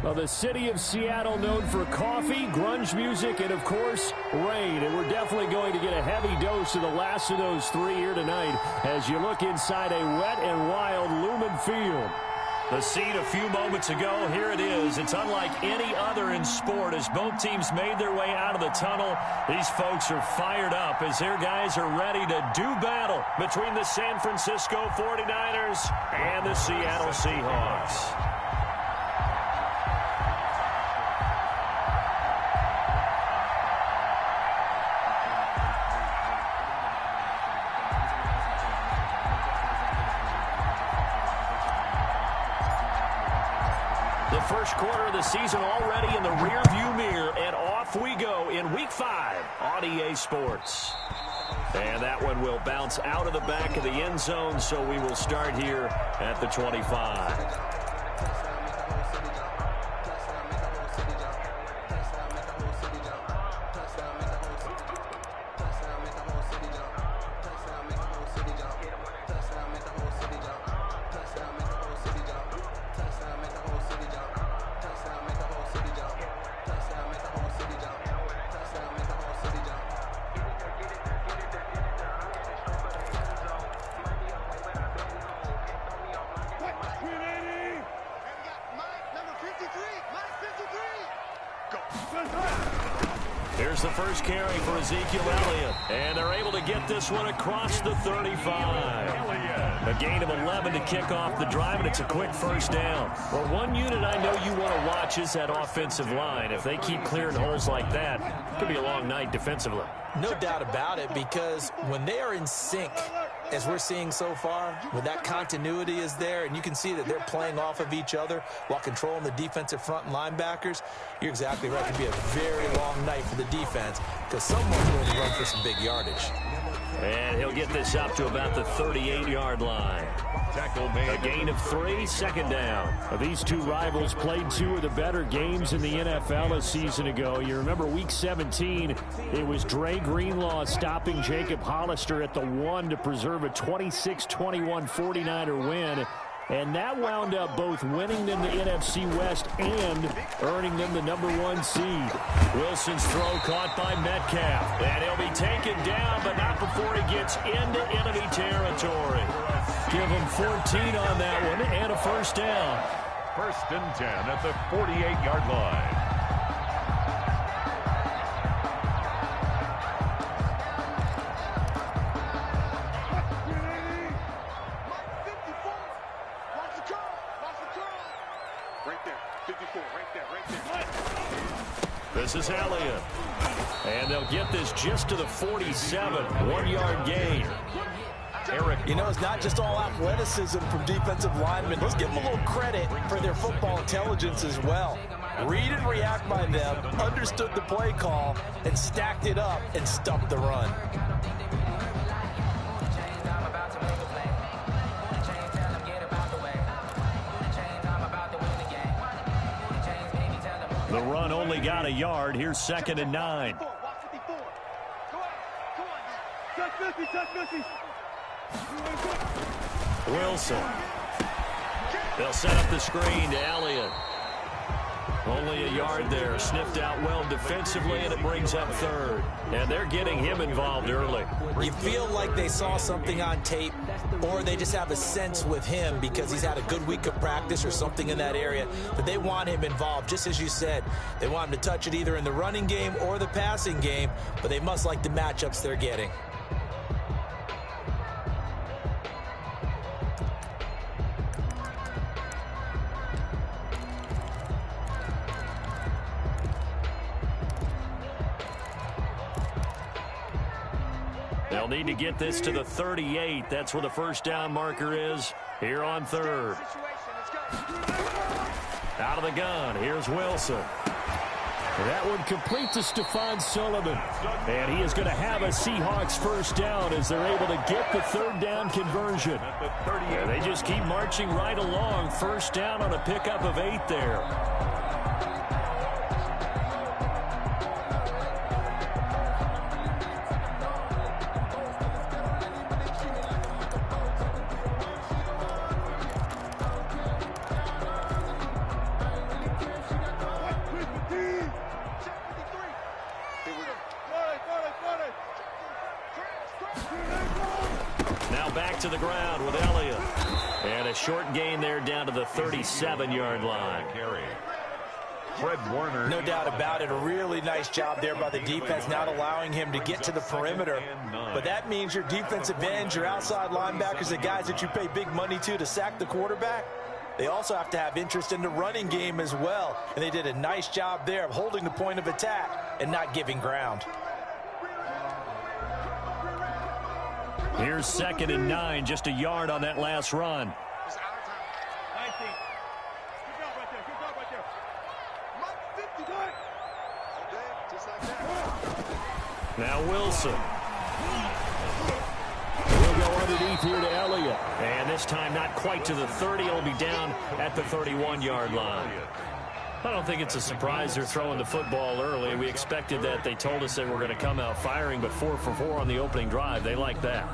Well, the city of Seattle known for coffee, grunge music, and, of course, rain. And we're definitely going to get a heavy dose of the last of those three here tonight as you look inside a wet and wild Lumen Field. The scene a few moments ago, here it is. It's unlike any other in sport as both teams made their way out of the tunnel. These folks are fired up as their guys are ready to do battle between the San Francisco 49ers and the Seattle Seahawks. The first quarter of the season already in the rearview mirror, and off we go in Week 5 on EA Sports. And that one will bounce out of the back of the end zone, so we will start here at the 25. Here's the first carry for Ezekiel Elliott, and they're able to get this one across the 35. A gain of 11 to kick off the drive, and it's a quick first down. Well, one unit I know you want to watch is that offensive line. If they keep clearing holes like that, it could be a long night defensively. No doubt about it, because when they are in sync, as we're seeing so far, when that continuity is there, and you can see that they're playing off of each other while controlling the defensive front and linebackers, you're exactly right. It could be a very long night for the defense because someone's going to run for some big yardage. And he'll get this up to about the 38-yard line. A gain of 3, second down. These two rivals played two of the better games in the NFL a season ago. You remember Week 17, it was Dre Greenlaw stopping Jacob Hollister at the 1 to preserve a 26-21 49er win. And that wound up both winning them the NFC West and earning them the #1 seed. Wilson's throw caught by Metcalf. And he'll be taken down, but not before he gets into enemy territory. Give him 14 on that one and a first down. 1st and 10 at the 48-yard line. This is Elliott. And they'll get this just to the 47, 1-yard gain. You know, it's not just all athleticism from defensive linemen. Let's give them a little credit for their football intelligence as well. Read and react by them, understood the play call, and stacked it up and stuffed the run. The run only got a yard. Here's 2nd and 9. Wilson. They'll set up the screen to Elliott. Only a yard there. Sniffed out well defensively, and it brings up 3rd. And they're getting him involved early. You feel like they saw something on tape, or they just have a sense with him because he's had a good week of practice or something in that area that they want him involved. Just as you said, they want him to touch it either in the running game or the passing game, but they must like the matchups they're getting. They'll need to get this to the 38. That's where the first down marker is here on 3rd. Out of the gun, here's Wilson. That one complete to Stephon Sullivan. And he is going to have a Seahawks first down as they're able to get the 3rd down conversion. And they just keep marching right along. First down on a pickup of 8 there. back to the ground with Elliott. And a short gain there down to the 37-yard line. Fred Warner. No doubt about it. A really nice job there by the defense, not allowing him to get to the perimeter. But that means your defensive ends, your outside linebackers, the guys that you pay big money to sack the quarterback, they also have to have interest in the running game as well. And they did a nice job there of holding the point of attack and not giving ground. Here's 2nd and 9, just a yard on that last run. Now Wilson. We'll go underneath here to Elliott. And this time not quite to the 30. It'll be down at the 31-yard line. I don't think it's a surprise they're throwing the football early. We expected that. They told us they were going to come out firing, but 4 for 4 on the opening drive. They like that.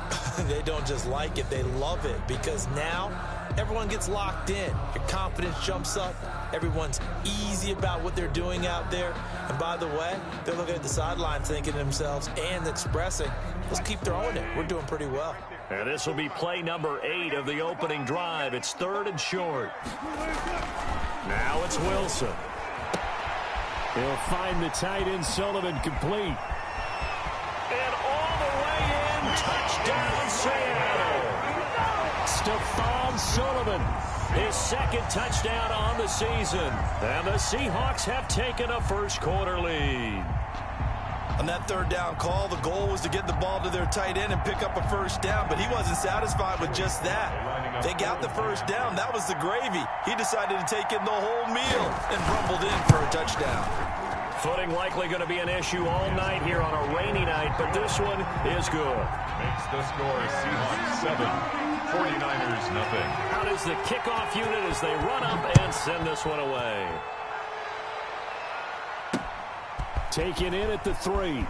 They don't just like it, they love it, because now everyone gets locked in. Your confidence jumps up. Everyone's easy about what they're doing out there. And by the way, they're looking at the sideline thinking to themselves and expressing, let's keep throwing it. We're doing pretty well. And this will be play number 8 of the opening drive. It's 3rd and short. Now it's Wilson. He'll find the tight end Sullivan complete. And all the way in, touchdown Seattle. Stephon Sullivan. His 2nd touchdown on the season. And the Seahawks have taken a first-quarter lead. On that 3rd down call, the goal was to get the ball to their tight end and pick up a first down, but he wasn't satisfied with just that. They got the first down. That was the gravy. He decided to take in the whole meal and rumbled in for a touchdown. Footing likely going to be an issue all night here on a rainy night, but this one is good. Makes the score Seahawks 7, 49ers nothing. Out is the kickoff unit as they run up and send this one away. Taken in at the 3.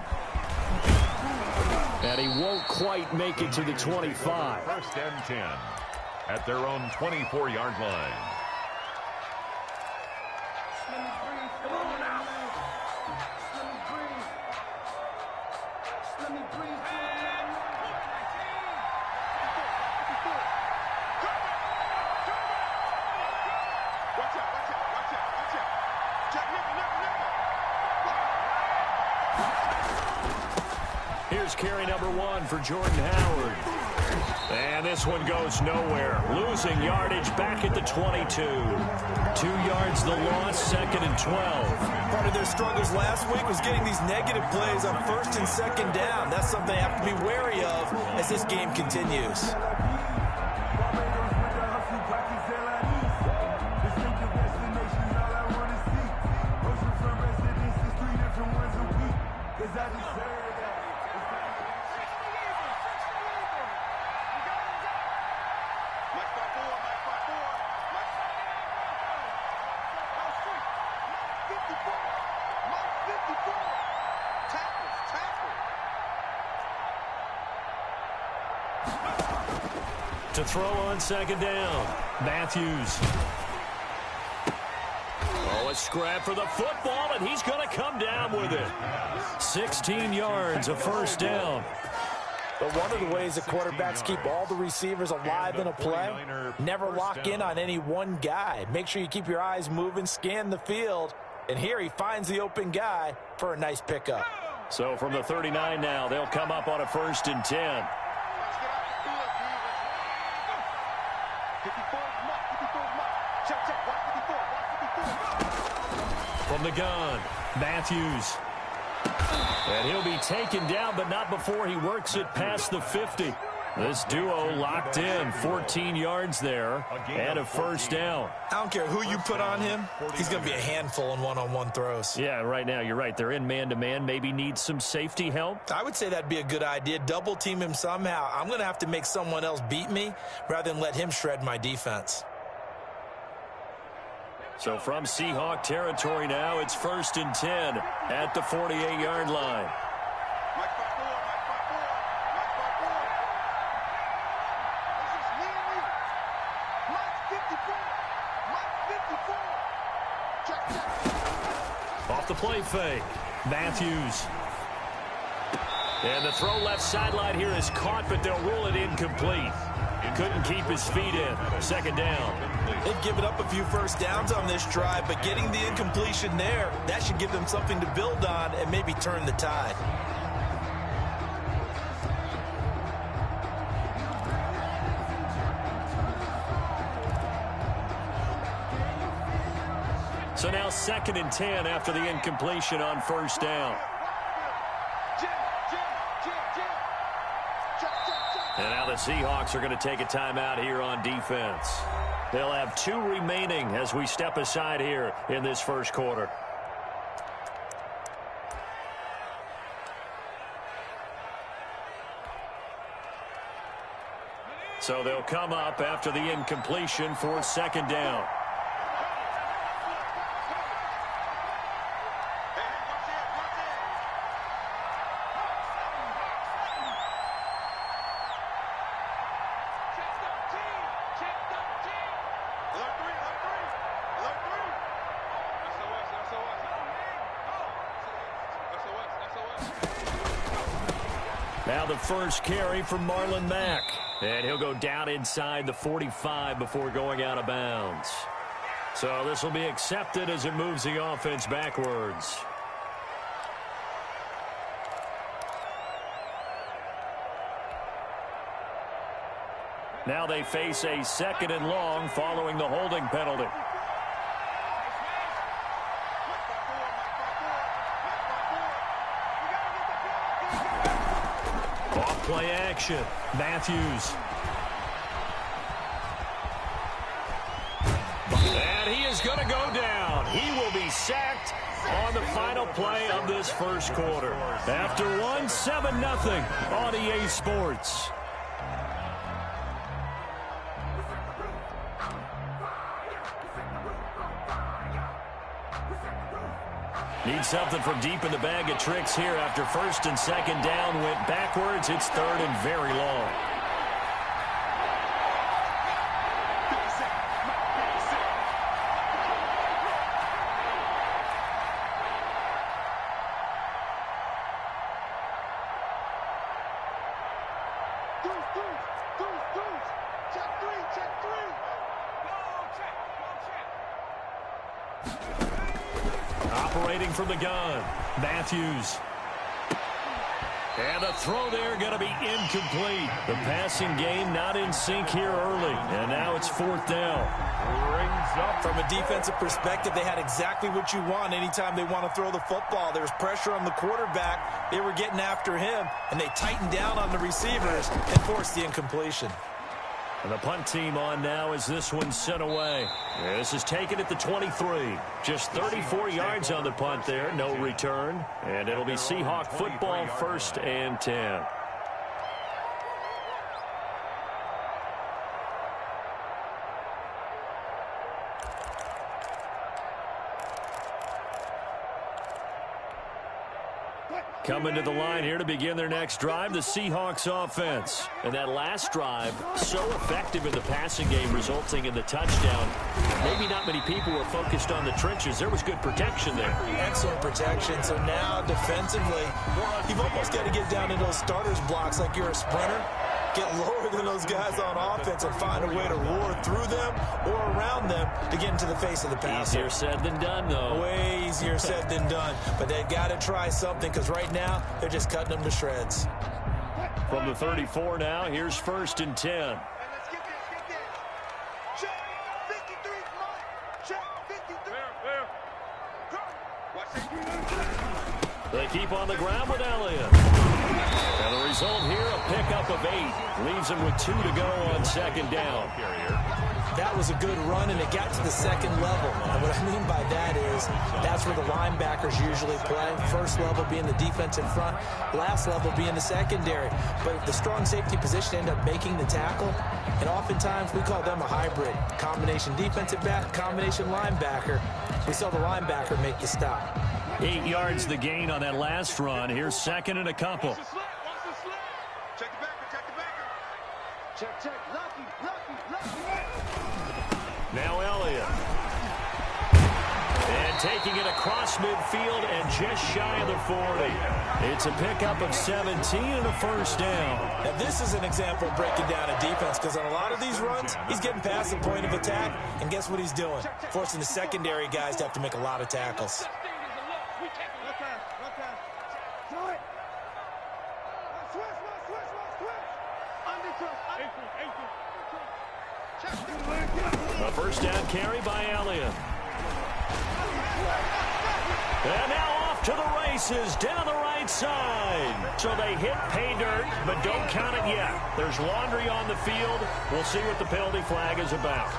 And he won't quite make it to the 25. 1st and 10 at their own 24-yard line. Here's carry number 1 for Jordan Howard. And this one goes nowhere. Losing yardage back at the 22. 2 yards the loss, 2nd and 12. Part of their struggles last week was getting these negative plays on 1st and 2nd down. That's something they have to be wary of as this game continues. To throw on 2nd down, Matthews. Oh, a scrap for the football, and he's going to come down with it. 16 yards, a first down. But one of the ways that quarterbacks keep all the receivers alive in a play, never lock in on any one guy. Make sure you keep your eyes moving, scan the field, and here he finds the open guy for a nice pickup. So from the 39 now, they'll come up on a 1st and 10. From the gun, Matthews. And he'll be taken down, but not before he works it past the 50. This duo locked in, 14 yards there, and a first down. I don't care who you put on him, he's going to be a handful in one-on-one throws. Yeah, right now, you're right. They're in man-to-man, maybe need some safety help. I would say that'd be a good idea. Double team him somehow. I'm going to have to make someone else beat me rather than let him shred my defense. So from Seahawk territory now, it's 1st and 10 at the 48-yard line. Off the play fake, Matthews. And the throw left sideline here is caught, but they'll rule it incomplete. Couldn't keep his feet in. Second down. They've given up a few first downs on this drive, but getting the incompletion there, that should give them something to build on and maybe turn the tide. So now 2nd and 10 after the incompletion on first down. And now the Seahawks are going to take a timeout here on defense. They'll have 2 remaining as we step aside here in this first quarter. So they'll come up after the incompletion for 2nd down. Now the first carry from Marlon Mack. And he'll go down inside the 45 before going out of bounds. So this will be accepted as it moves the offense backwards. Now they face a 2nd and long following the holding penalty. Play action. Matthews. And he is going to go down. He will be sacked on the final play of this first quarter. After 7-0 on EA Sports. Need something from deep in the bag of tricks here after 1st and 2nd down went backwards. It's 3rd and very long. Operating from the gun, Matthews. And the throw there going to be incomplete. The passing game not in sync here early. And now it's 4th down. Rings up. From a defensive perspective, they had exactly what you want anytime they want to throw the football. There was pressure on the quarterback. They were getting after him, and they tightened down on the receivers and forced the incompletion. And the punt team on now as this one's sent away. This is taken at the 23. Just 34 yards on the punt there. No return. And it'll be Seahawk football 1st and 10. Coming to the line here to begin their next drive, the Seahawks offense. And that last drive, so effective in the passing game, resulting in the touchdown. Maybe not many people were focused on the trenches. There was good protection there. Excellent protection. So now, defensively, you've almost got to get down in those starters blocks like you're a sprinter. Get lower than those guys on offense and find a way to roar through them or around them to get into the face of the passer. Easier said than done, though. Way easier said than done. But they've got to try something because right now they're just cutting them to shreds. From the 34 now, here's 1st and 10. They keep on the ground with Elliott. And the result here, a pickup of 8. Leaves him with 2 to go on 2nd down. That was a good run, and it got to the 2nd level. And what I mean by that is that's where the linebackers usually play. First level being the defensive front, last level being the secondary. But the strong safety position ended up making the tackle. And oftentimes we call them a hybrid. Combination defensive back, combination linebacker. We saw the linebacker make the stop. 8 yards the gain on that last run. Here's 2nd and a couple. Now Elliott. And taking it across midfield and just shy of the 40. It's a pickup of 17 and a first down. Now, this is an example of breaking down a defense, because on a lot of these runs, he's getting past the point of attack, and guess what he's doing? Forcing the secondary guys to have to make a lot of tackles. A first down carry by Elliott. And now off to the races down the right side. So they hit pay dirt, but don't count it yet. There's laundry on the field. We'll see what the penalty flag is about.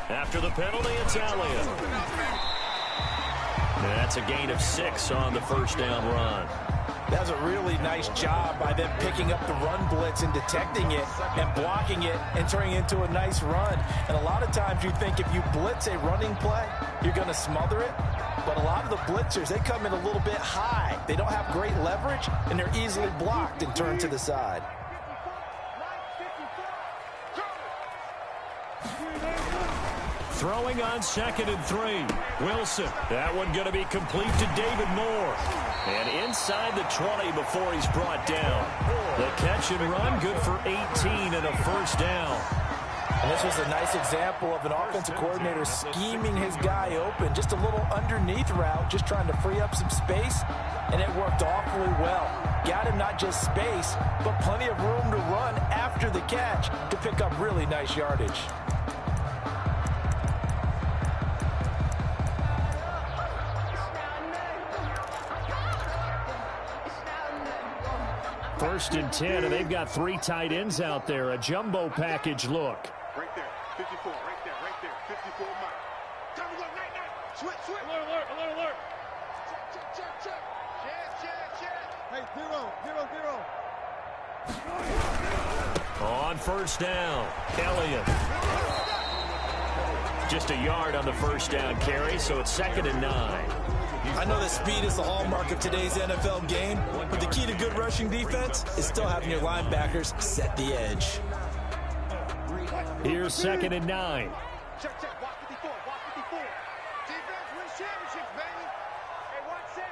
After the penalty, it's Elliott. That's a gain of 6 on the first down run. That's a really nice job by them picking up the run blitz and detecting it and blocking it and turning it into a nice run. And a lot of times you think if you blitz a running play, you're going to smother it. But a lot of the blitzers, they come in a little bit high. They don't have great leverage, and they're easily blocked and turned to the side. Throwing on 2nd and 3. Wilson. That one going to be complete to David Moore. And inside the 20 before he's brought down. The catch and run good for 18 and a first down. And this was a nice example of an offensive coordinator scheming his guy open. Just a little underneath route, just trying to free up some space. And it worked awfully well. Got him not just space, but plenty of room to run after the catch to pick up really nice yardage. First and 10, and they've got 3 tight ends out there. A jumbo package look. Right there, 54, right there, 54 mark. Time to go, night. Switch. Alert. Check. Hey, zero. On first down, Elliott. Just a yard on the first down carry, so it's 2nd and 9. I know that speed is the hallmark of today's NFL game, but the key to good rushing defense is still having your linebackers set the edge. Here's 2nd and 9. Check. Walk 54. Defense wins championships, baby. Hey, watch that.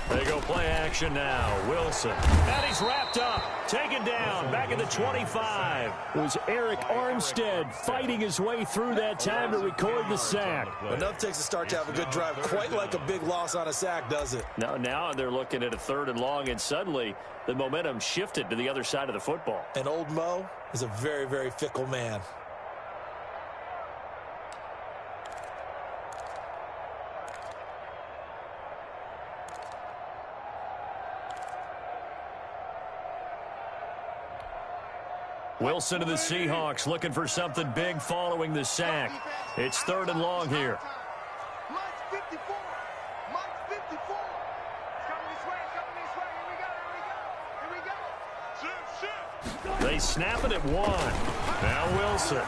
They go play action now. Wilson. And he's wrapped up. Taken down. Back at the 25. It was Eric Armstead fighting his way through that time to record the sack. Enough takes a start to have a good drive. Quite like a big loss on a sack, does it? Now they're looking at a 3rd and long, and suddenly the momentum shifted to the other side of the football. And old Mo is a very, very fickle man. Wilson to the Seahawks looking for something big following the sack. It's 3rd and long here. Mike's 54. Coming this way. Here we go. They snap it at 1. Now Wilson.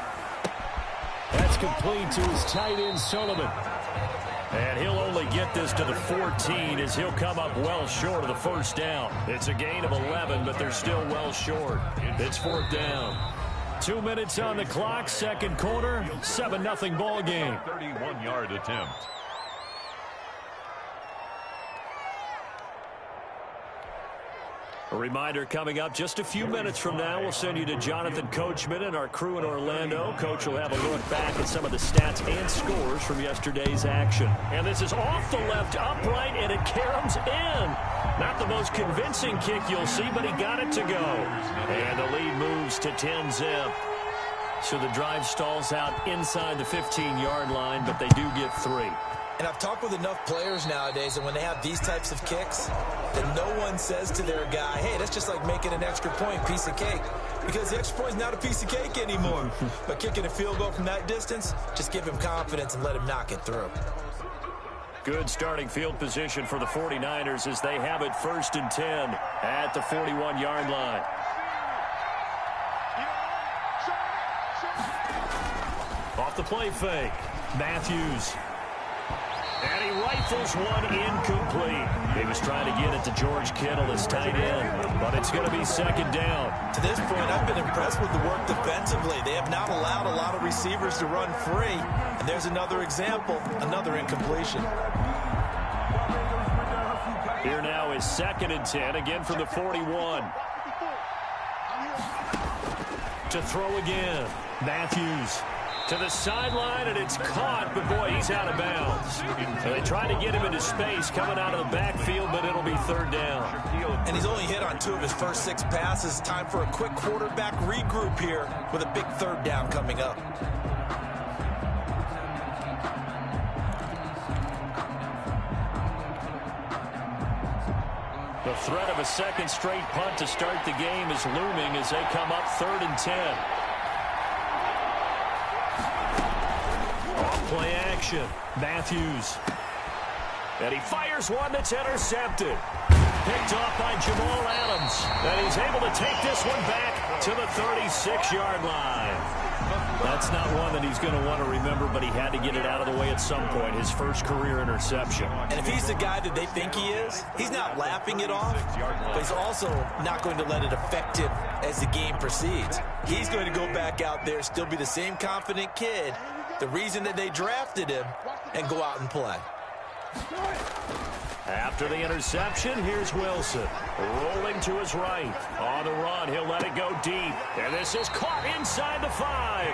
That's complete to his tight end, Sullivan. And he'll only get this to the 14 as he'll come up well short of the first down. It's a gain of 11, but they're still well short. It's 4th down. 2 minutes on the clock, 2nd quarter, 7-0 ball game. 31-yard attempt. A reminder coming up just a few minutes from now. We'll send you to Jonathan Coachman and our crew in Orlando. Coach will have a look back at some of the stats and scores from yesterday's action. And this is off the left upright, and it caroms in. Not the most convincing kick you'll see, but he got it to go. And the lead moves to 10-zip. So the drive stalls out inside the 15-yard line, but they do get 3. And I've talked with enough players nowadays, and when they have these types of kicks, that no one says to their guy, hey, that's just like making an extra point, piece of cake. Because the extra point is not a piece of cake anymore. But kicking a field goal from that distance, just give him confidence and let him knock it through. Good starting field position for the 49ers as they have it 1st and 10 at the 41-yard line. Off the play fake, Matthews. And he rifles one incomplete. He was trying to get it to George Kittle, his tight end, but it's going to be second down. To this point, I've been impressed with the work defensively. They have not allowed a lot of receivers to run free. And there's another example, another incompletion. Here now is 2nd and 10, again from the 41. To throw again. Matthews to the sideline, and it's caught, but boy, he's out of bounds. So they try to get him into space coming out of the backfield, but it'll be 3rd down. And he's only hit on 2 of his first 6 passes. Time for a quick quarterback regroup here with a big 3rd down coming up. The threat of a second straight punt to start the game is looming as they come up 3rd and 10. Play action. Matthews. And he fires one that's intercepted. Picked off by Jamal Adams. And he's able to take this one back to the 36-yard line. That's not one that he's going to want to remember, but he had to get it out of the way at some point. His first career interception. And if he's the guy that they think he is, he's not laughing it off, but he's also not going to let it affect him as the game proceeds. He's going to go back out there, still be the same confident kid, the reason that they drafted him, and go out and play. After the interception, here's Wilson. Rolling to his right. On the run, he'll let it go deep. And this is caught inside the 5.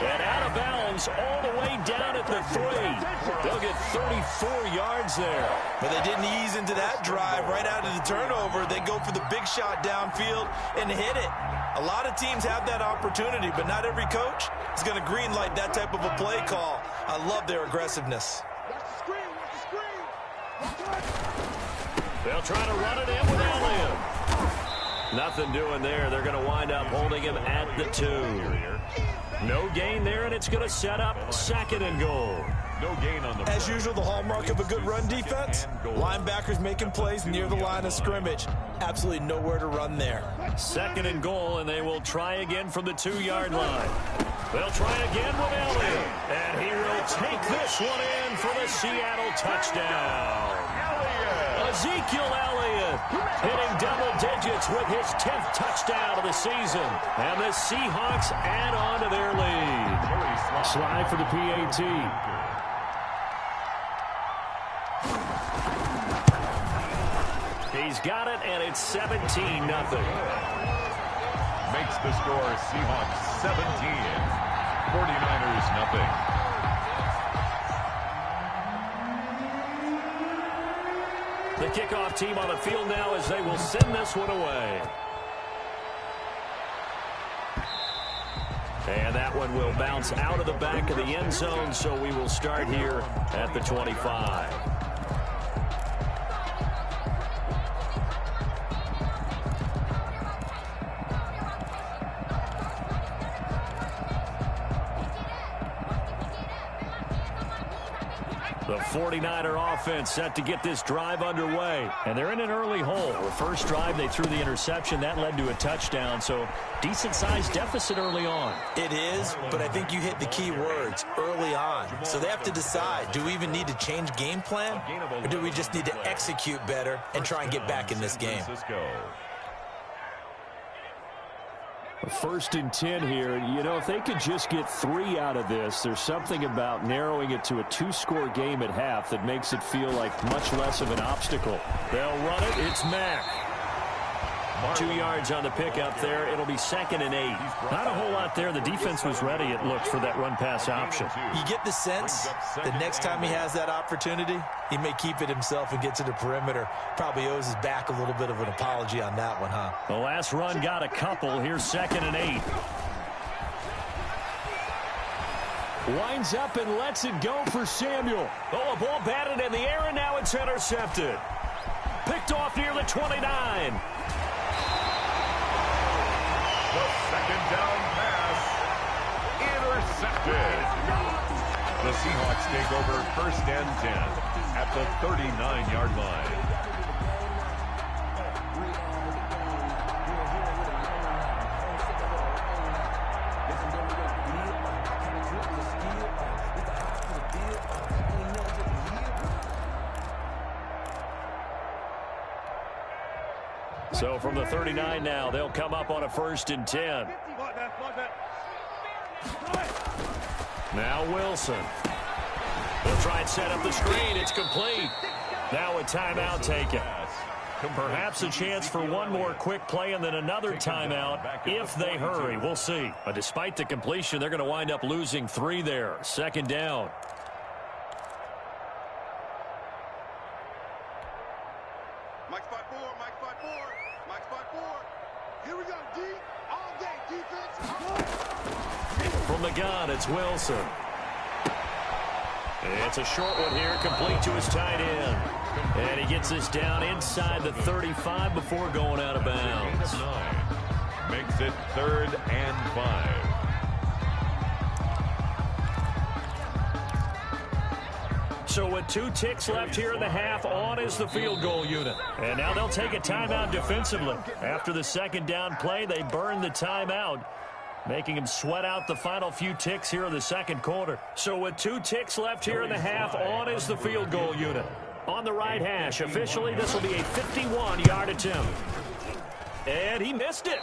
And out of bounds all the way down at the 3. They'll get 34 yards there. But they didn't ease into that drive right out of the turnover. They go for the big shot downfield and hit it. A lot of teams have that opportunity, but not every coach is going to greenlight that type of a play call. I love their aggressiveness. They'll try to run it in with Elliott. Nothing doing there. They're going to wind up holding him at the 2. No gain there, and it's going to set up 2nd and goal. No gain on the As usual, the hallmark of a good run defense, linebackers making plays near the line of scrimmage. Absolutely nowhere to run there. 2nd and goal, and they will try again from the 2-yard line. They'll try again with Elliott, and he will take this one in for the Seattle touchdown. Ezekiel Elliott hitting double digits with his 10th touchdown of the season. And the Seahawks add on to their lead. Slide for the PAT. He's got it, and it's 17-0. makes the score Seahawks 17, 49ers 0. The kickoff team on the field now as they will send this one away. And that one will bounce out of the back of the end zone, so we will start here at the 25. The 49er offense set to get this drive underway. And they're in an early hole. The first drive, they threw the interception. That led to a touchdown. So decent-sized deficit early on. It is, but I think you hit the key words, early on. So they have to decide, do we even need to change game plan? Or do we just need to execute better and try and get back in this game? First and 10 here. You know, if they could just get 3 out of this, there's something about narrowing it to a 2-score game at half that makes it feel like much less of an obstacle. They'll run it. It's Mack. 2 yards on the pickup there. It'll be 2nd and 8. Not a whole lot there. The defense was ready, it looked, for that run-pass option. You get the sense that next time he has that opportunity, he may keep it himself and get to the perimeter. Probably owes his back a little bit of an apology on that one, huh? The last run got a couple. Here's 2nd and 8. Winds up and lets it go for Samuel. Oh, a ball batted in the air, and now it's intercepted. Picked off near the 29. The second down pass intercepted. The Seahawks take over 1st and 10 at the 39-yard line. So from the 39 now, they'll come up on a 1st and 10. Now Wilson. They'll try and set up the screen. It's complete. Now a timeout taken. Perhaps a chance for one more quick play and then another timeout if they hurry. We'll see. But despite the completion, they're going to wind up losing 3 there. 2nd down. Mike 5-4, Mike 5-4, Mike 5-4. Here we go, D. All day defense. From the gun, it's Wilson. It's a short one here, complete to his tight end. And he gets this down inside the 35 before going out of bounds. Makes it 3rd and 5. So with 2 ticks left here in the half, on is the field goal unit. And now they'll take a timeout defensively. After the 2nd down play, they burn the timeout, making him sweat out the final few ticks here in the 2nd quarter. So with 2 ticks left here in the half, on is the field goal unit. On the right hash, officially, this will be a 51-yard attempt. And he missed it.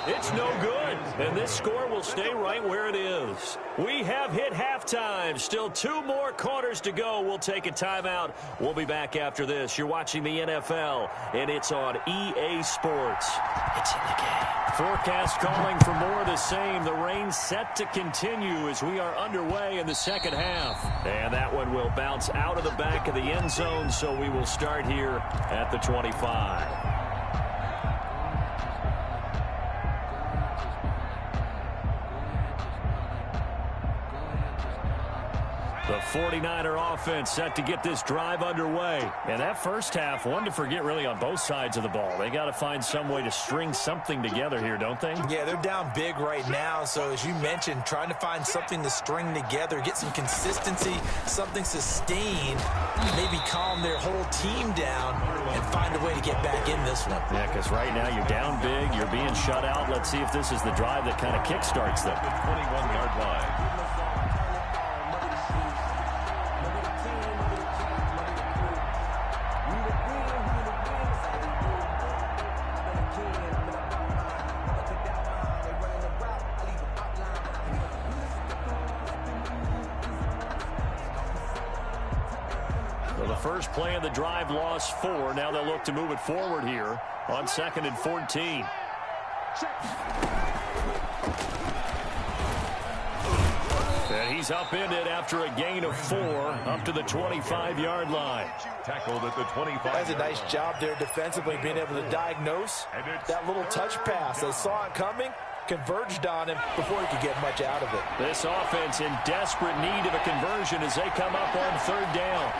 It's no good. And this score will stay right where it is. We have hit halftime. Still 2 more quarters to go. We'll take a timeout. We'll be back after this. You're watching the NFL, and it's on EA Sports. It's in the game. Forecast calling for more of the same. The rain set to continue as we are underway in the 2nd half. And that one will bounce out of the back of the end zone, so we will start here at the 25. The 49er offense set to get this drive underway. And that first half, one to forget really on both sides of the ball. They got to find some way to string something together here, don't they? Yeah, they're down big right now. So as you mentioned, trying to find something to string together, get some consistency, something sustained, maybe calm their whole team down and find a way to get back in this one. Yeah, because right now you're down big, you're being shut out. Let's see if this is the drive that kind of kickstarts them. 21-yard line. First play of the drive, lost 4. Now they'll look to move it forward here on 2nd and 14. And he's upended after a gain of 4 up to the 25-yard line. Tackled at the 25. That's a nice job there defensively, being able to diagnose that little touch pass. They saw it coming, converged on him before he could get much out of it. This offense in desperate need of a conversion as they come up on 3rd down.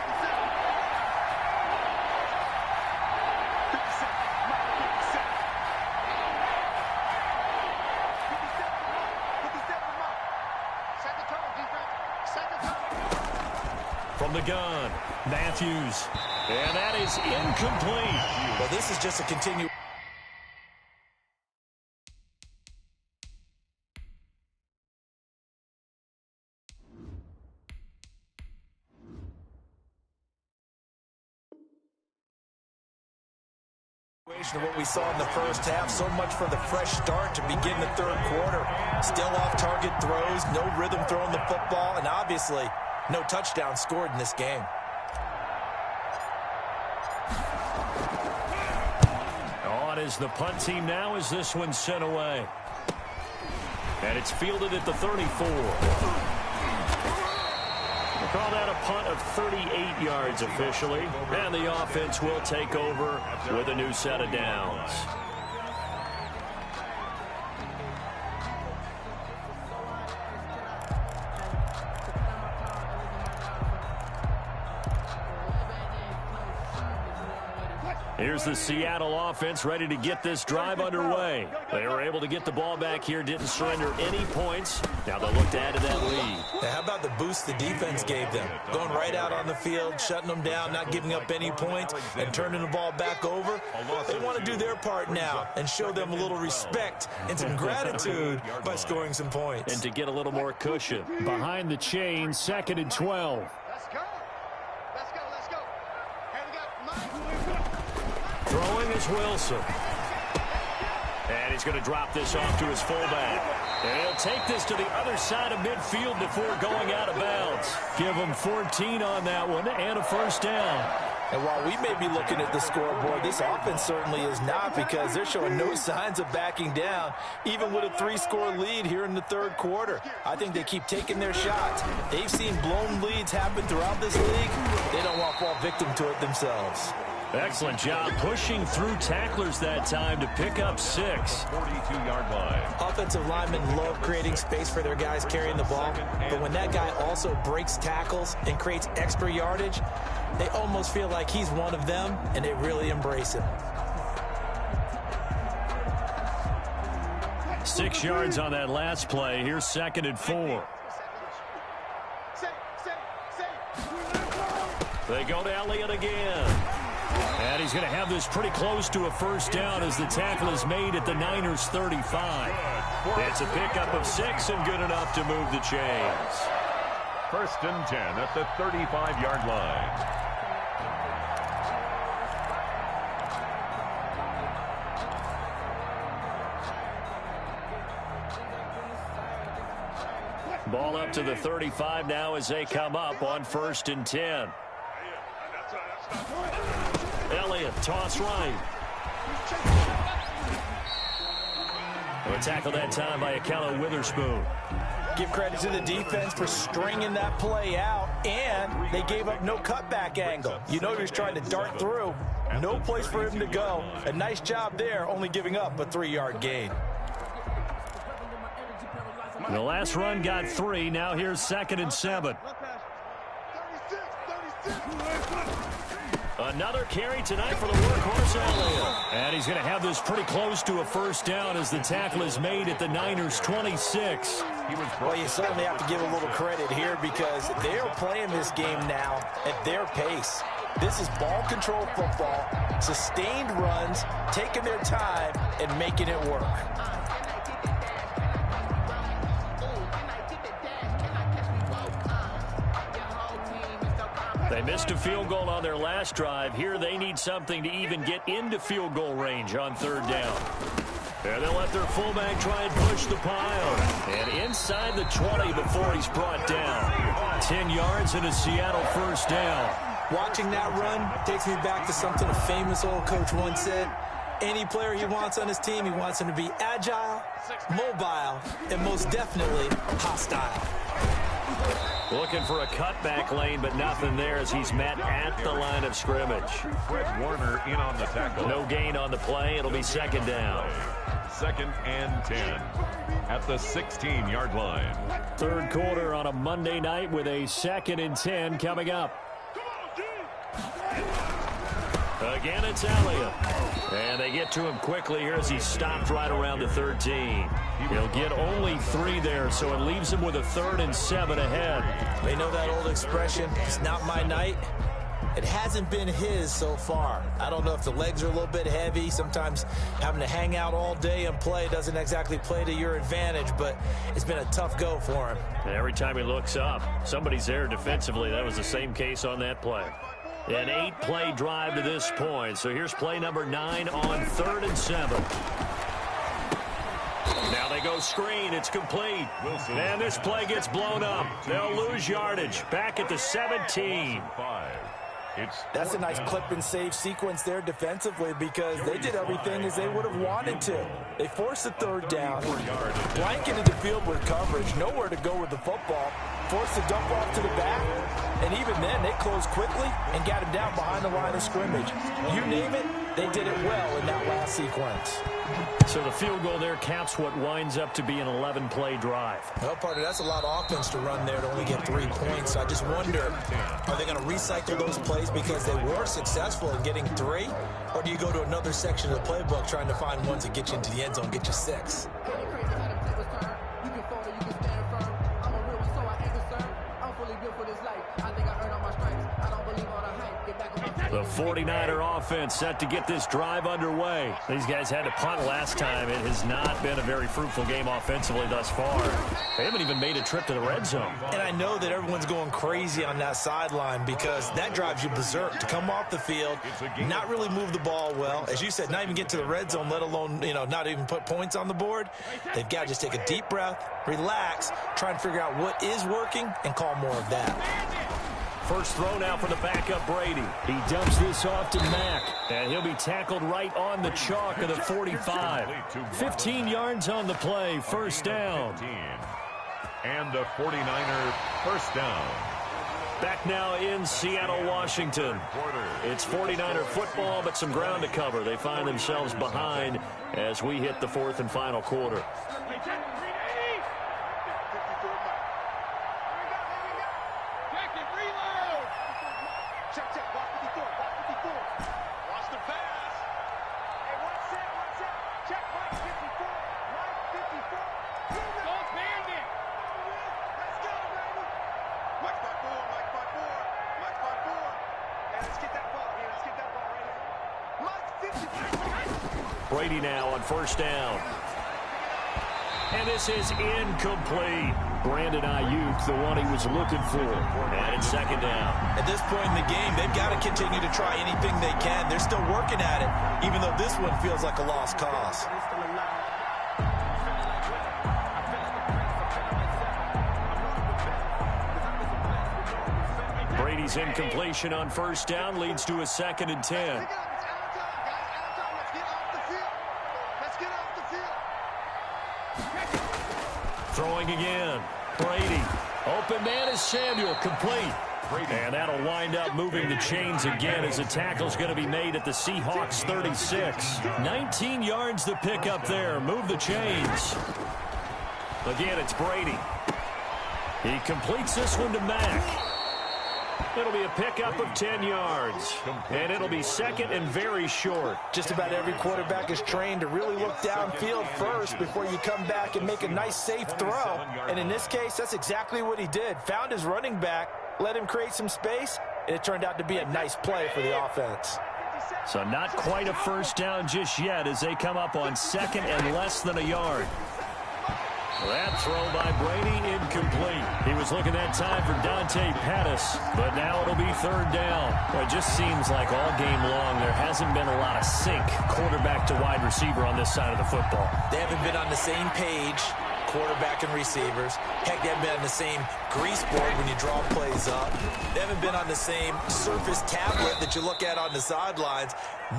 From the gun, Matthews. And that is incomplete. Well, this is just a continuation of what we saw in the first half. So much for the fresh start to begin the 3rd quarter. Still off-target throws, no rhythm throwing the football, and obviously no touchdown scored in this game. On is the punt team now as this one's sent away. And it's fielded at the 34. We'll call that a punt of 38 yards officially. And the offense will take over with a new set of downs. Here's the Seattle offense ready to get this drive underway. They were able to get the ball back here, didn't surrender any points. Now they'll look to add to that lead. Now, how about the boost the defense gave them? Going right out on the field, shutting them down, not giving up any points, and turning the ball back over. They want to do their part now and show them a little respect and some gratitude by scoring some points. And to get a little more cushion. Behind the chain, 2nd and 12. Let's go. Let's go. Let's go. Hey, we got Mike. Throwing is Wilson. And he's going to drop this off to his fullback. And he'll take this to the other side of midfield before going out of bounds. Give him 14 on that one and a first down. And while we may be looking at the scoreboard, this offense certainly is not, because they're showing no signs of backing down, even with a 3-score lead here in the third quarter. I think they keep taking their shots. They've seen blown leads happen throughout this league. They don't want to fall victim to it themselves. Excellent job pushing through tacklers that time to pick up 6. 42-yard line. Offensive linemen love creating space for their guys carrying the ball, but when that guy also breaks tackles and creates extra yardage, they almost feel like he's one of them, and they really embrace him. 6 yards on that last play. Here's 2nd and 4. They go to Elliott again. And he's going to have this pretty close to a first down as the tackle is made at the Niners 35. It's a pickup of 6 and good enough to move the chains. 1st and 10 at the 35-yard line. Ball up to the 35 now as they come up on 1st and 10. Elliott, toss right. A tackle that time by Akello Witherspoon. Give credit to the defense for stringing that play out, and they gave up no cutback angle. You know, he's trying to dart through. No place for him to go. A nice job there, only giving up a 3-yard gain. The last run got 3. Now here's 2nd and 7. Another carry tonight for the workhorse Elliott. And he's going to have this pretty close to a first down as the tackle is made at the Niners 26. Well, you certainly have to give a little credit here, because they are playing this game now at their pace. This is ball control football, sustained runs, taking their time and making it work. They missed a field goal on their last drive. Here they need something to even get into field goal range on 3rd down. And they'll let their fullback try and push the pile. And inside the 20 before he's brought down. 10 yards and a Seattle first down. Watching that run takes me back to something a famous old coach once said. Any player he wants on his team, he wants him to be agile, mobile, and most definitely hostile. Looking for a cutback lane, but nothing there as he's met at the line of scrimmage. Fred Warner in on the tackle. No gain on the play. It'll be 2nd down. 2nd and 10 at the 16-yard line. 3rd quarter on a Monday night with a 2nd and 10 coming up. Again, it's Elliott. And they get to him quickly here as he's stopped right around the 13. He'll get only 3 there, so it leaves him with a 3rd and 7 ahead. They know that old expression, it's not my night. It hasn't been his so far. I don't know if the legs are a little bit heavy. Sometimes having to hang out all day and play doesn't exactly play to your advantage, but it's been a tough go for him. And every time he looks up, somebody's there defensively. That was the same case on that play. An 8-play drive to this point. So here's play number 9 on 3rd and 7. Now they go screen. It's complete. And this play gets blown up. They'll lose yardage. Back at the 17. That's a nice clip and save sequence there defensively, because they did everything as they would have wanted to. They forced the 3rd down, blanketed the field with coverage, nowhere to go with the football, forced the dump off to the back, and even then they closed quickly and got him down behind the line of scrimmage. You name it, they did it well in that last sequence. So the field goal there caps what winds up to be an 11-play drive. Well, partner, that's a lot of offense to run there to only get 3 points. I just wonder, are they going to recycle those plays because they were successful in getting 3? Or do you go to another section of the playbook trying to find ones that get you into the end zone, get you 6? The The 49er offense set to get this drive underway. These guys had to punt last time. It has not been a very fruitful game offensively thus far. They haven't even made a trip to the red zone. And I know that everyone's going crazy on that sideline because that drives you berserk to come off the field, not really move the ball well. As you said, not even get to the red zone, let alone, not even put points on the board. They've got to just take a deep breath, relax, try and figure out what is working and call more of that. First throw now for the backup Brady. He dumps this off to Mack, and he'll be tackled right on the chalk of the 45. 15 yards on the play, first down. And the 49er first down. Back now in Seattle, Washington. It's 49er football, but some ground to cover. They find themselves behind as we hit the fourth and final quarter. Brady now on first down. And this is incomplete. Brandon Ayuk, the one he was looking for. And it's second down. At this point in the game, they've got to continue to try anything they can. They're still working at it, even though this one feels like a lost cause. Brady's incompletion on first down leads to a 2nd and 10. Throwing again. Brady. Open man is Samuel. Complete. And that'll wind up moving the chains again as the tackle's going to be made at the Seahawks 36. 19 yards to pick up there. Move the chains. Again, it's Brady. He completes this one to Mack. It'll be a pickup of 10 yards. And it'll be second and very short. Just about every quarterback is trained to really look downfield first before you come back and make a nice, safe throw. And in this case, that's exactly what he did. Found his running back, let him create some space, and it turned out to be a nice play for the offense. So not quite a first down just yet as they come up on second and less than a yard. That throw by Brady incomplete. He was looking that time for Dante Pettis, but now it'll be third down. Well, it just seems like all game long there hasn't been a lot of sync quarterback to wide receiver on this side of the football. They haven't been on the same page, quarterback and receivers. Heck, they haven't been on the same grease board when you draw plays up. They haven't been on the same surface tablet that you look at on the sidelines.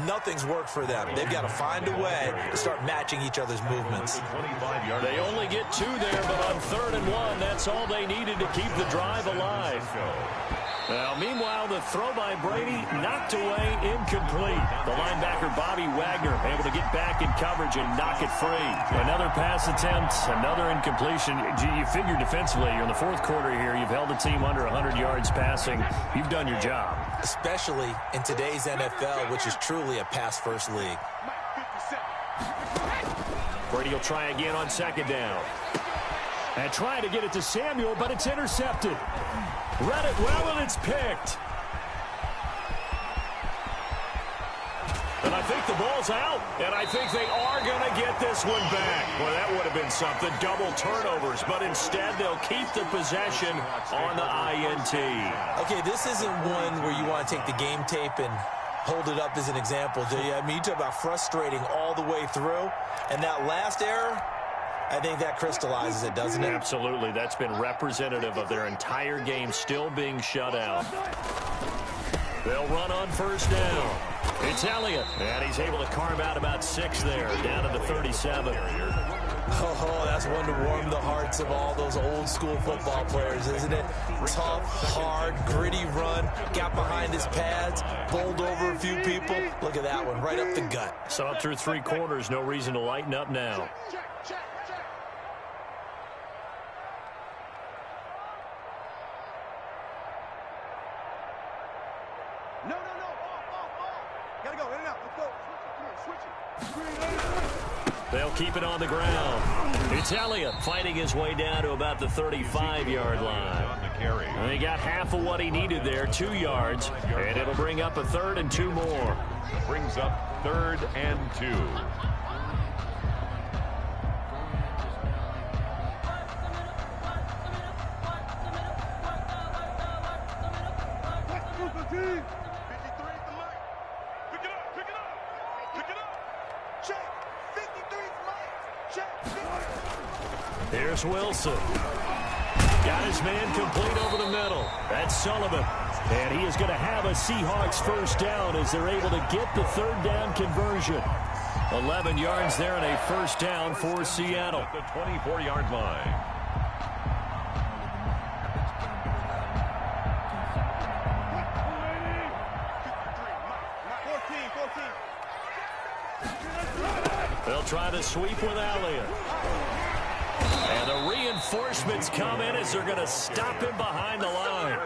Nothing's worked for them. They've got to find a way to start matching each other's movements. They only get 2 there, but on 3rd and 1, that's all they needed to keep the drive alive. Now, meanwhile, the throw by Brady knocked away, incomplete. The linebacker, Bobby Wagner, able to get back in coverage and knock it free. Another pass attempt, another incompletion. You figure defensively, you're in the fourth quarter here. You've held the team under 100 yards passing. You've done your job. Especially in today's NFL, which is truly a pass-first league. Brady will try again on second down. And trying to get it to Samuel, but it's intercepted. Read it well, and it's picked. And I think the ball's out. And I think they are going to get this one back. Well, that would have been something. Double turnovers. But instead, they'll keep the possession on the INT. Okay, this isn't one where you want to take the game tape and hold it up as an example, do you? I mean, you talk about frustrating all the way through. And that last error, I think that crystallizes it, doesn't it? Absolutely. That's been representative of their entire game still being shut out. They'll run on first down. It's Elliott, and he's able to carve out about 6 there, down to the 37. Oh, that's one to warm the hearts of all those old school football players, isn't it? Tough, hard, gritty run, got behind his pads, bowled over a few people. Look at that one, right up the gut. So up through 3 quarters, no reason to lighten up now. They'll keep it on the ground. It's Elliott fighting his way down to about the 35-yard line. And he got half of what he needed there, 2 yards, and it'll bring up a 3rd and 2 more. Brings up 3rd and 2. Here's Wilson. Got his man complete over the middle. That's Sullivan. And he is going to have a Seahawks first down as they're able to get the 3rd down conversion. 11 yards there and a first down for Seattle. At the 24-yard line. They'll try to sweep with Elliott. And the reinforcements come in as they're going to stop him behind the line.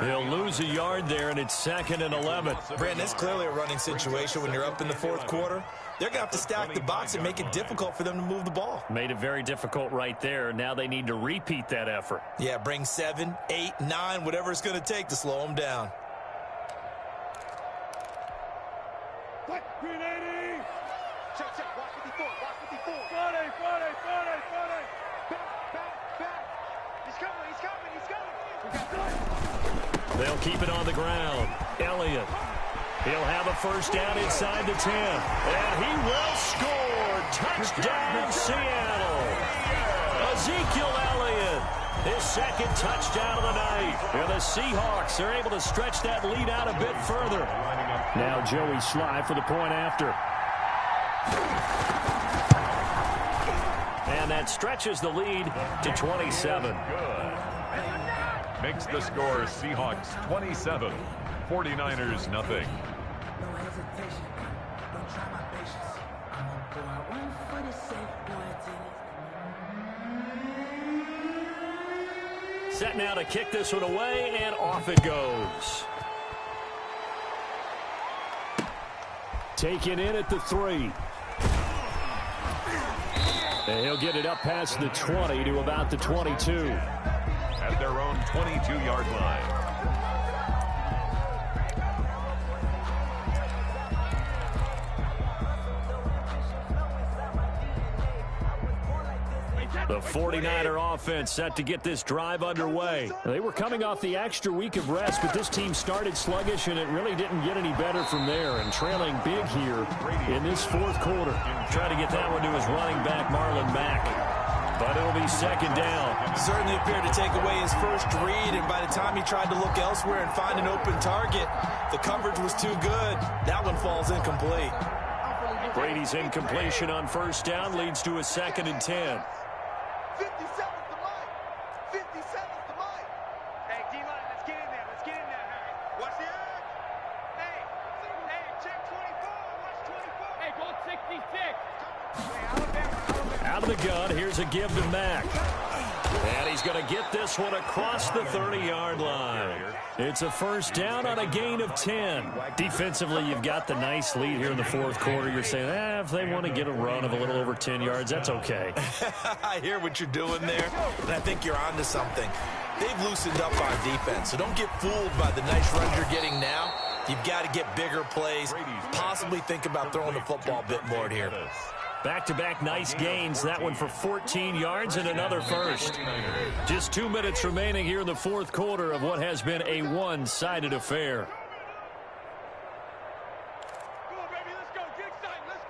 He'll lose a yard there, and it's 2nd and 11. Brandon, it's clearly a running situation when you're up in the 4th quarter. They're going to have to stack the box and make it difficult for them to move the ball. Made it very difficult right there. Now they need to repeat that effort. Yeah, bring 7, 8, 9, whatever it's going to take to slow them down. They'll keep it on the ground. Elliott. He'll have a first down inside the 10. And he will score. Touchdown, Seattle. Ezekiel Elliott. His 2nd touchdown of the night. And the Seahawks are able to stretch that lead out a bit further. Now Joey Sly for the point after. And that stretches the lead to 27. Makes the score Seahawks 27, 49ers nothing. Set now to kick this one away, and off it goes. Taken in at the 3. And he'll get it up past the 20 to about the 22. At their own 22-yard line. The 49er offense set to get this drive underway. They were coming off the extra week of rest, but this team started sluggish, and it really didn't get any better from there. And trailing big here in this 4th quarter. Trying to get that one to his running back, Marlon Mack. But it'll be 2nd down. Certainly appeared to take away his first read, and by the time he tried to look elsewhere and find an open target, the coverage was too good. That one falls incomplete. Brady's incompletion on first down leads to a 2nd and 10. 50 seconds to Mike. 50 seconds to Mike. Hey, D-line, let's get in there. Let's get in there, Harry. Watch the edge. Hey, check 24. Watch 24. Hey, go 66. Out of the gun, here's a give to Mack. And he's going to get this one across the 30-yard line. It's a first down on a gain of 10. Defensively, you've got the nice lead here in the 4th quarter. You're saying, if they want to get a run of a little over 10 yards, that's okay. I hear what you're doing there, and I think you're onto something. They've loosened up on defense, so don't get fooled by the nice runs you're getting now. You've got to get bigger plays, possibly think about throwing the football a bit more here. Back-to-back nice gains. That one for 14 yards and another first. Just 2 minutes remaining here in the 4th quarter of what has been a one-sided affair. Come on, baby, let's go. Get excited. Let's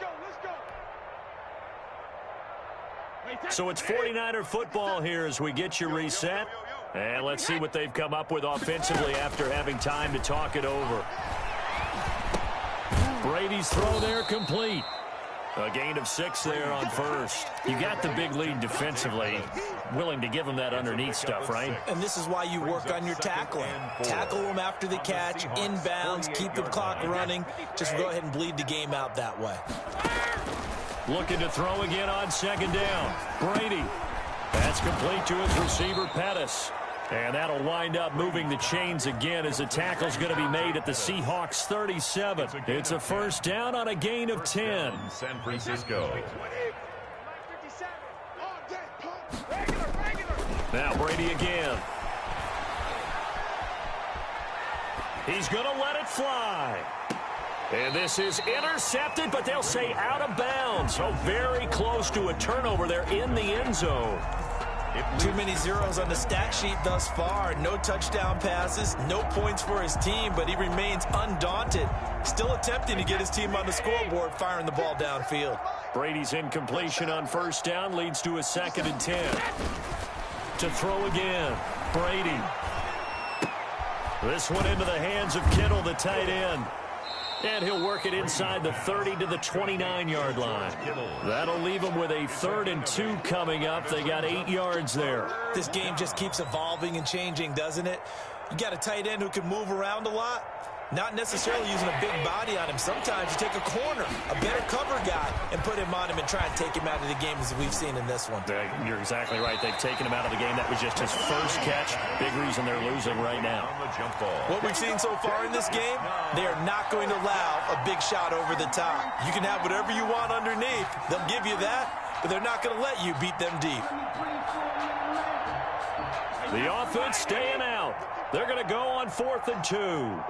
go. So it's 49er football here as we get you reset. And let's see what they've come up with offensively after having time to talk it over. Brady's throw there complete. A gain of 6 there on first. You got the big lead defensively. Willing to give them that underneath stuff, right? And this is why you work on your tackling. Tackle them after the catch, inbounds, keep the clock running. Just go ahead and bleed the game out that way. Looking to throw again on 2nd down. Brady. That's complete to his receiver, Pettis. And that'll wind up moving the chains again as the tackle's going to be made at the Seahawks 37. It's a first down on a gain of 10. San Francisco. Now Brady again. He's going to let it fly. And this is intercepted, but they'll say out of bounds. So very close to a turnover there in the end zone. Too many zeros on the stat sheet thus far. No touchdown passes, no points for his team, but he remains undaunted. Still attempting to get his team on the scoreboard, firing the ball downfield. Brady's incompletion on first down leads to a 2nd and 10. To throw again, Brady. This one into the hands of Kittle, the tight end. And he'll work it inside the 30 to the 29-yard line. That'll leave them with a 3rd and 2 coming up. They got 8 yards there. This game just keeps evolving and changing, doesn't it? You got a tight end who can move around a lot. Not necessarily using a big body on him. Sometimes you take a corner, a better cover guy, and put him on him and try and take him out of the game as we've seen in this one. You're exactly right. They've taken him out of the game. That was just his first catch. Big reason they're losing right now. What we've seen so far in this game, they are not going to allow a big shot over the top. You can have whatever you want underneath. They'll give you that, but they're not going to let you beat them deep. The offense staying out. They're going to go on 4th and 2.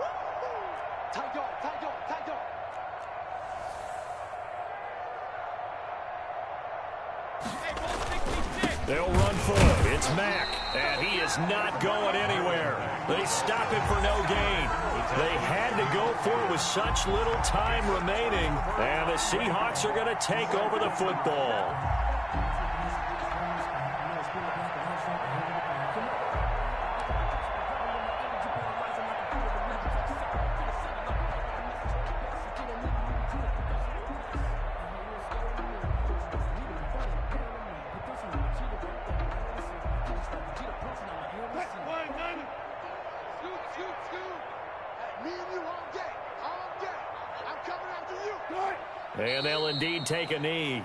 They'll run for it. It's Mack, and he is not going anywhere. They stop him for no gain. They had to go for it with such little time remaining, and the Seahawks are going to take over the football. And they'll indeed take a knee.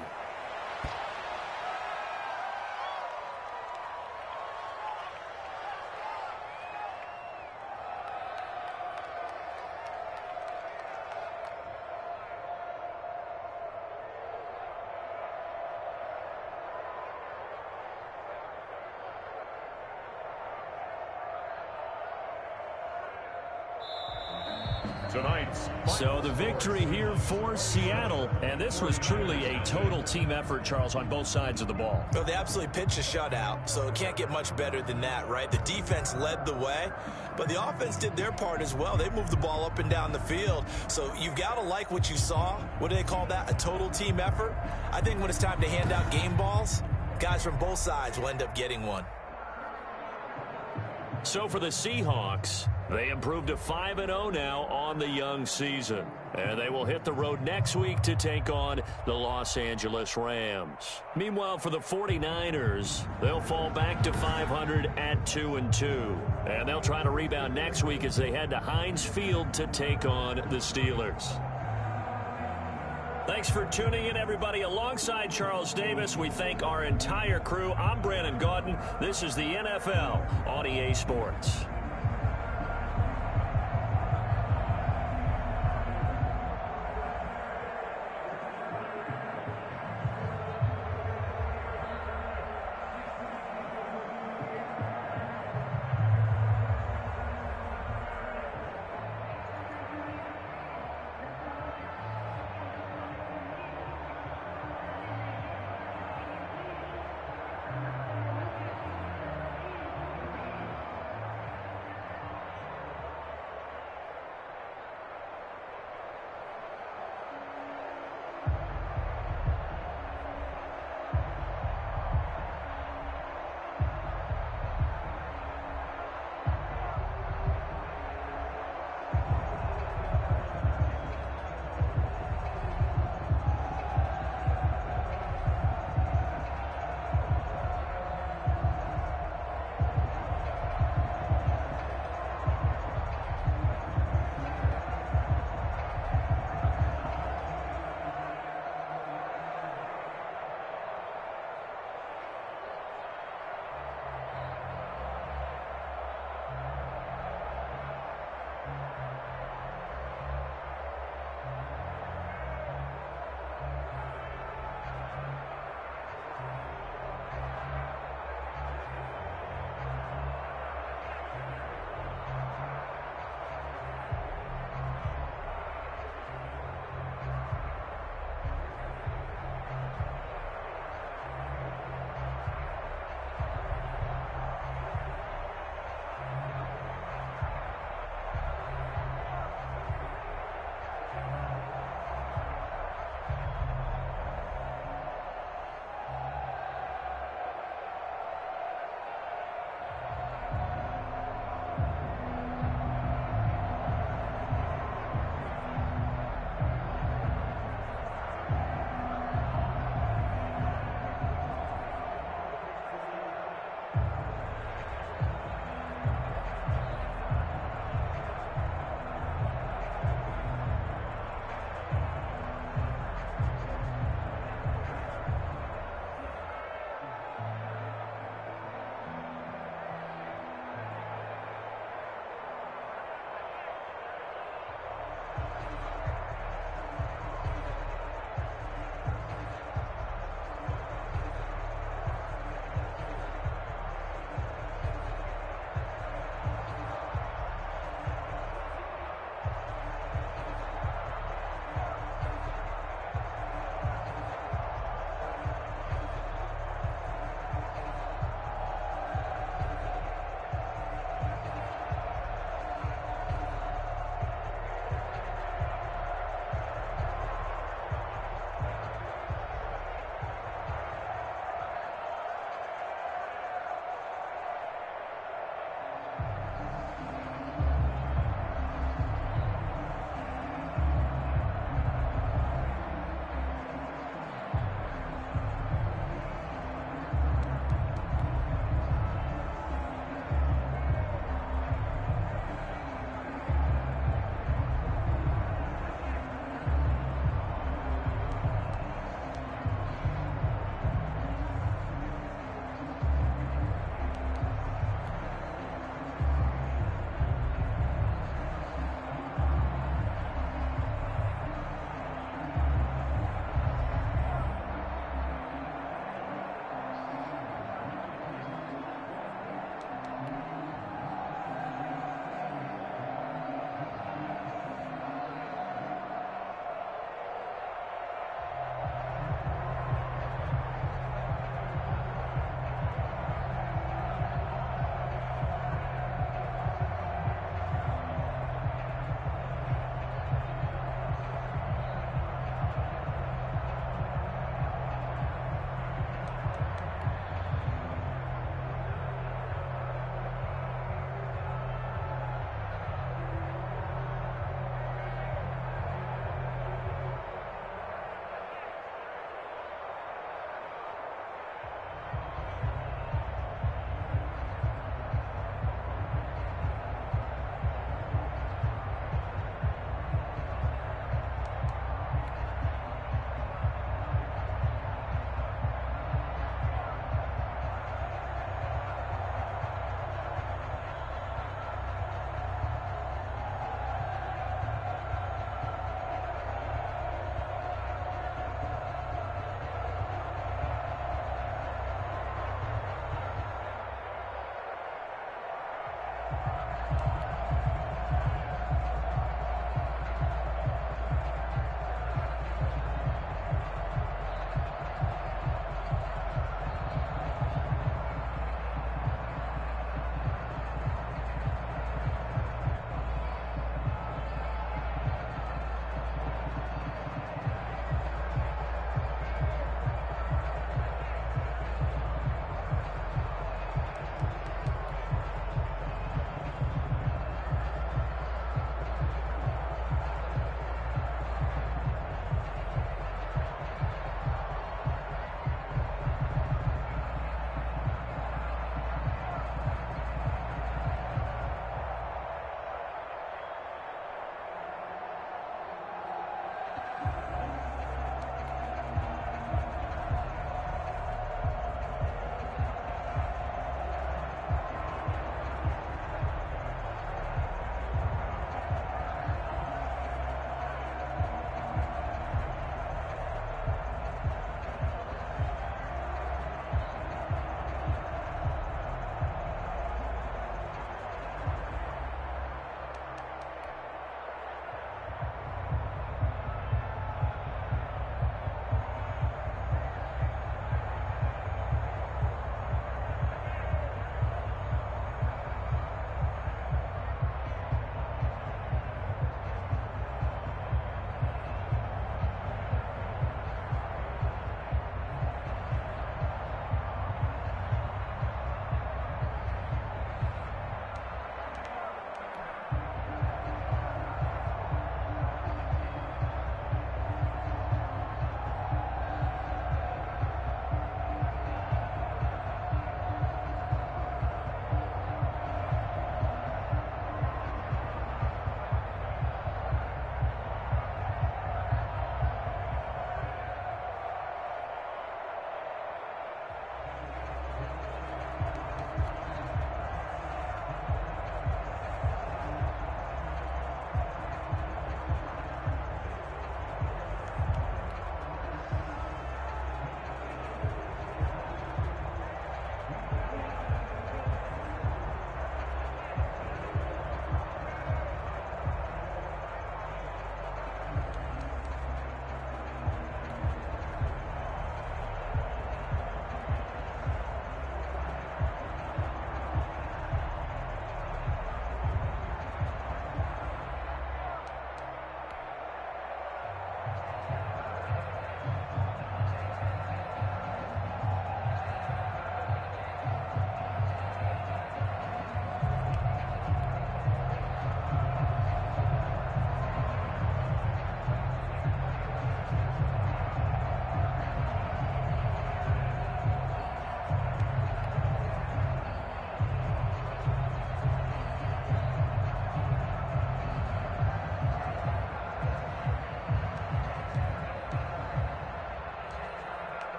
So the victory here for Seattle, and this was truly a total team effort, Charles, on both sides of the ball. Well, they absolutely pitched a shutout, so it can't get much better than that, right? The defense led the way, but the offense did their part as well. They moved the ball up and down the field, so you've got to like what you saw. What do they call that? A total team effort? I think when it's time to hand out game balls, guys from both sides will end up getting one. So for the Seahawks, they improved to 5-0 now on the young season. And they will hit the road next week to take on the Los Angeles Rams. Meanwhile, for the 49ers, they'll fall back to 500 at 2-2. And they'll try to rebound next week as they head to Heinz Field to take on the Steelers. Thanks for tuning in, everybody. Alongside Charles Davis, we thank our entire crew. I'm Brandon Gaudin. This is the NFL on EA Sports.